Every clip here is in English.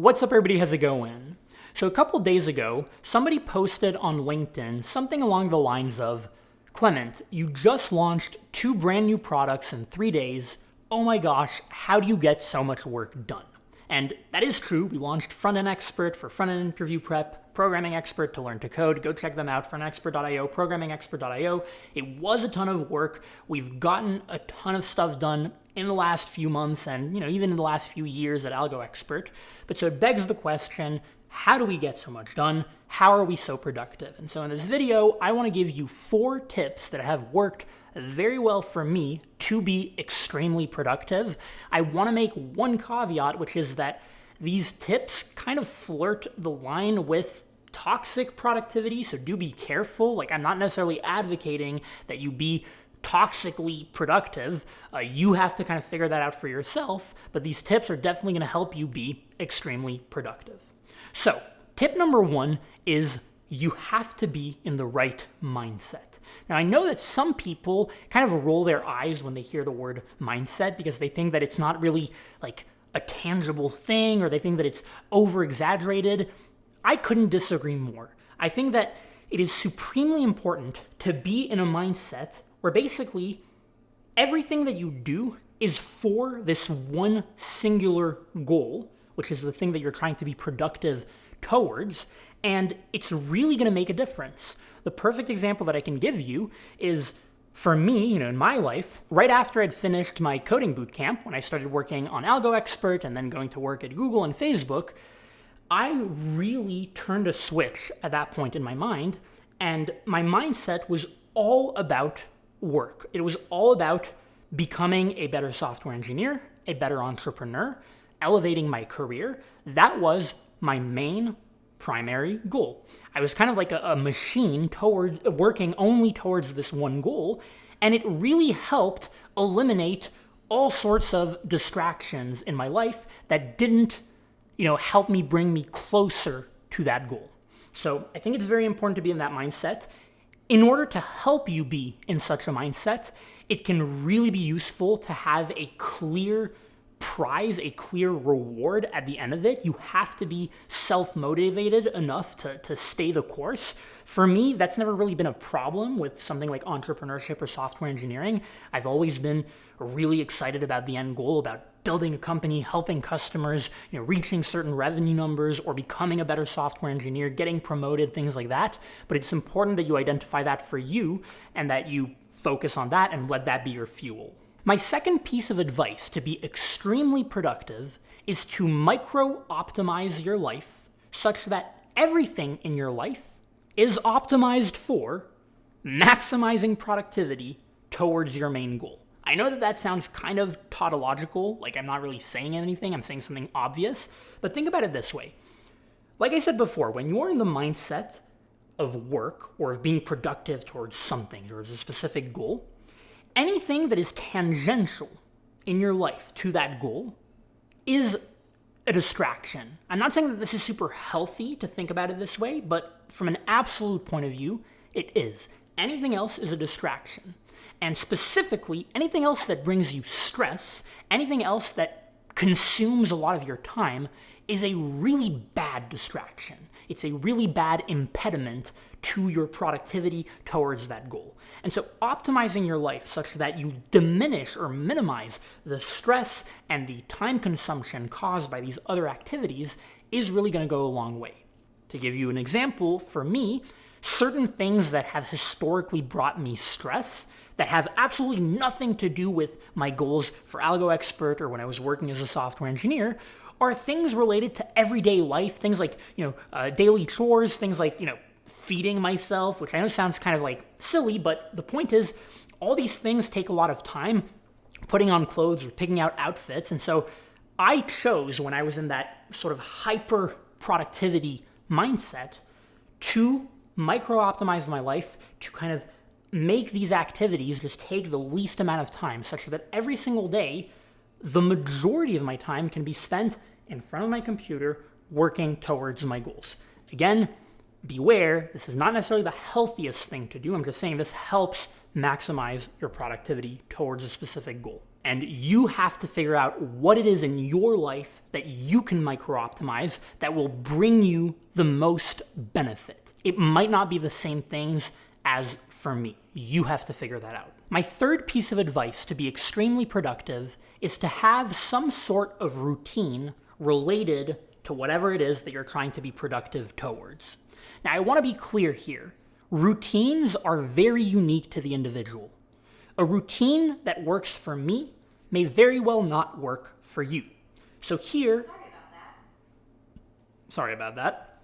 What's up, everybody? How's it going? So a couple days ago, somebody posted on LinkedIn something along the lines of, Clement, you just launched 2 brand new products in 3 days. Oh my gosh, how do you get so much work done? And that is true. We launched Front-End Expert for front-end interview prep, Programming Expert to learn to code. Go check them out, frontendexpert.io, programmingexpert.io. It was a ton of work. We've gotten a ton of stuff done in the last few months and, even in the last few years at Algo Expert. But so it begs the question, how do we get so much done? How are we so productive? And so in this video, I want to give you 4 tips that have worked very well for me to be extremely productive. I want to make one caveat, which is that these tips kind of flirt the line with toxic productivity, so do be careful. Like, I'm not necessarily advocating that you be toxically productive. You have to kind of figure that out for yourself, but these tips are definitely going to help you be extremely productive. So, tip number 1 is you have to be in the right mindset. Now, I know that some people kind of roll their eyes when they hear the word mindset because they think that it's not really like a tangible thing, or they think that it's over-exaggerated. I couldn't disagree more. I think that it is supremely important to be in a mindset where basically everything that you do is for this one singular goal, which is the thing that you're trying to be productive towards, and it's really going to make a difference. The perfect example that I can give you is, for me, in my life, right after I'd finished my coding bootcamp, when I started working on Algo Expert and then going to work at Google and Facebook, I really turned a switch at that point in my mind, and my mindset was all about work. It was all about becoming a better software engineer, a better entrepreneur, elevating my career. That was my main primary goal. I was kind of like a machine towards working only towards this one goal, and it really helped eliminate all sorts of distractions in my life that didn't, help me bring me closer to that goal. So I think it's very important to be in that mindset. In order to help you be in such a mindset, it can really be useful to have a clear prize, a clear reward at the end of it. You have to be self-motivated enough to stay the course. For me, that's never really been a problem with something like entrepreneurship or software engineering. I've always been really excited about the end goal, about building a company, helping customers, reaching certain revenue numbers, or becoming a better software engineer, getting promoted, things like that. But it's important that you identify that for you and that you focus on that and let that be your fuel. My second piece of advice to be extremely productive is to micro-optimize your life such that everything in your life is optimized for maximizing productivity towards your main goal. I know that sounds kind of tautological, like I'm not really saying anything, I'm saying something obvious, but think about it this way. Like I said before, when you're in the mindset of work or of being productive towards something, towards a specific goal, anything that is tangential in your life to that goal is a distraction. I'm not saying that this is super healthy to think about it this way, but from an absolute point of view, it is. Anything else is a distraction. And specifically, anything else that brings you stress, anything else that consumes a lot of your time is a really bad distraction. It's a really bad impediment to your productivity towards that goal. And so optimizing your life such that you diminish or minimize the stress and the time consumption caused by these other activities is really going to go a long way. To give you an example, for me, certain things that have historically brought me stress, that have absolutely nothing to do with my goals for Algo Expert or when I was working as a software engineer, are things related to everyday life, things like, daily chores, things like, feeding myself, which I know sounds kind of like silly, but the point is all these things take a lot of time, putting on clothes or picking out outfits. And so I chose, when I was in that sort of hyper productivity mindset, to micro-optimize my life, to kind of make these activities just take the least amount of time, such that every single day, the majority of my time can be spent in front of my computer working towards my goals. Again, beware, this is not necessarily the healthiest thing to do. I'm just saying this helps maximize your productivity towards a specific goal. And you have to figure out what it is in your life that you can micro-optimize that will bring you the most benefit. It might not be the same things as for me. You have to figure that out. My third piece of advice to be extremely productive is to have some sort of routine related to whatever it is that you're trying to be productive towards. Now, I want to be clear here. Routines are very unique to the individual. A routine that works for me may very well not work for you. So here, sorry about that.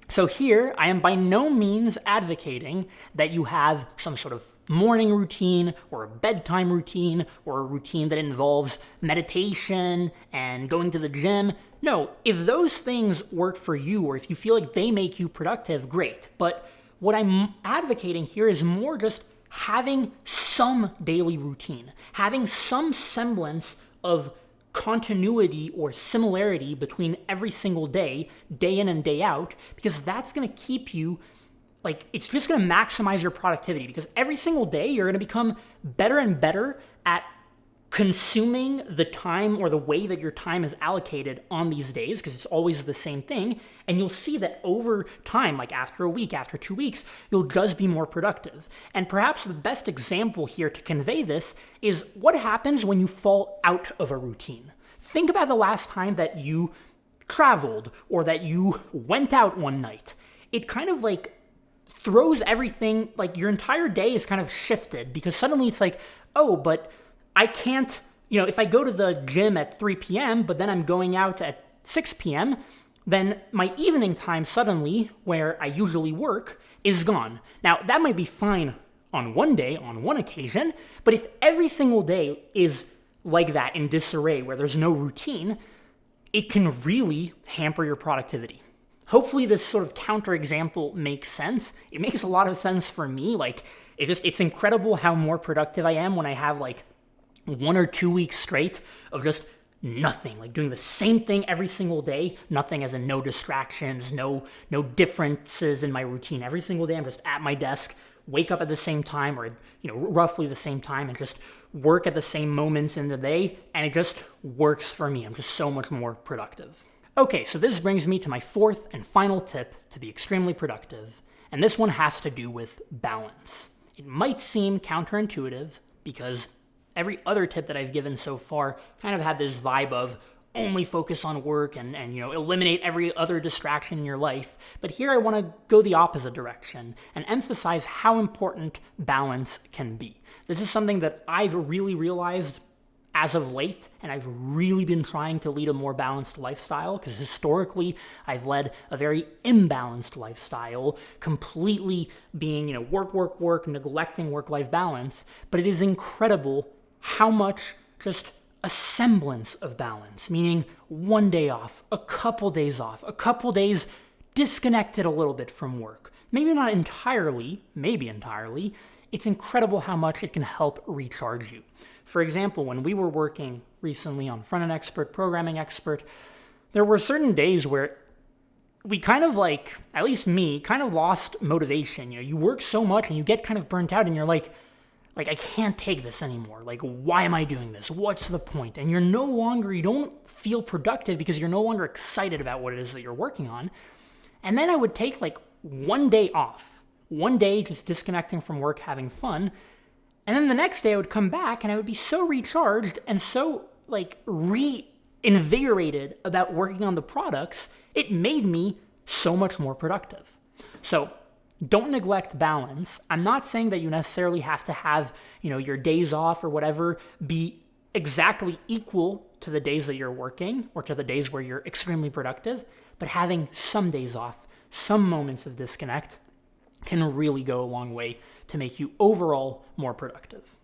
So here, I am by no means advocating that you have some sort of morning routine or a bedtime routine or a routine that involves meditation and going to the gym. No, if those things work for you or if you feel like they make you productive, great. But what I'm advocating here is more just having some daily routine, having some semblance of continuity or similarity between every single day, day in and day out, because that's going to keep you, it's just going to maximize your productivity, because every single day you're going to become better and better at consuming the time or the way that your time is allocated on these days, because it's always the same thing. And you'll see that over time, like after a week, after 2 weeks, you'll just be more productive. And perhaps the best example here to convey this is what happens when you fall out of a routine. Think about the last time that you traveled or that you went out one night. It kind of throws everything, your entire day is kind of shifted, because suddenly it's oh, but I can't, if I go to the gym at 3 p.m., but then I'm going out at 6 p.m., then my evening time suddenly, where I usually work, is gone. Now, that might be fine on one day, on one occasion, but if every single day is like that in disarray, where there's no routine, it can really hamper your productivity. Hopefully this sort of counterexample makes sense. It makes a lot of sense for me. It's incredible how more productive I am when I have 1 or 2 weeks straight of just nothing, doing the same thing every single day, nothing as in no distractions, no differences in my routine. Every single day I'm just at my desk, wake up at the same time or roughly the same time, and just work at the same moments in the day, and it just works for me. I'm just so much more productive. Okay, so this brings me to my fourth and final tip to be extremely productive, and this one has to do with balance. It might seem counterintuitive because every other tip that I've given so far kind of had this vibe of only focus on work and eliminate every other distraction in your life. But here I want to go the opposite direction and emphasize how important balance can be. This is something that I've really realized as of late, and I've really been trying to lead a more balanced lifestyle, because historically I've led a very imbalanced lifestyle, completely being, work, neglecting work-life balance. But it is incredible how much just a semblance of balance, meaning one day off, a couple days off, a couple days disconnected a little bit from work. Maybe not entirely, maybe entirely. It's incredible how much it can help recharge you. For example, when we were working recently on Front-End Expert, Programming Expert, there were certain days where we kind of at least me, kind of lost motivation. You work so much and you get kind of burnt out and you're like, I can't take this anymore. Why am I doing this? What's the point? And you don't feel productive because you're no longer excited about what it is that you're working on. And then I would take 1 day off, 1 day just disconnecting from work, having fun. And then the next day I would come back and I would be so recharged and so reinvigorated about working on the products. It made me so much more productive. So don't neglect balance. I'm not saying that you necessarily have to have, your days off or whatever be exactly equal to the days that you're working or to the days where you're extremely productive, but having some days off, some moments of disconnect can really go a long way to make you overall more productive.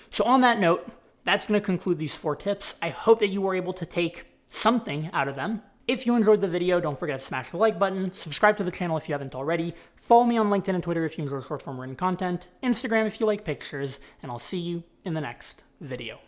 So on that note, that's going to conclude these 4 tips. I hope that you were able to take something out of them. If you enjoyed the video, don't forget to smash the like button, subscribe to the channel if you haven't already, follow me on LinkedIn and Twitter if you enjoy short-form written content, Instagram if you like pictures, and I'll see you in the next video.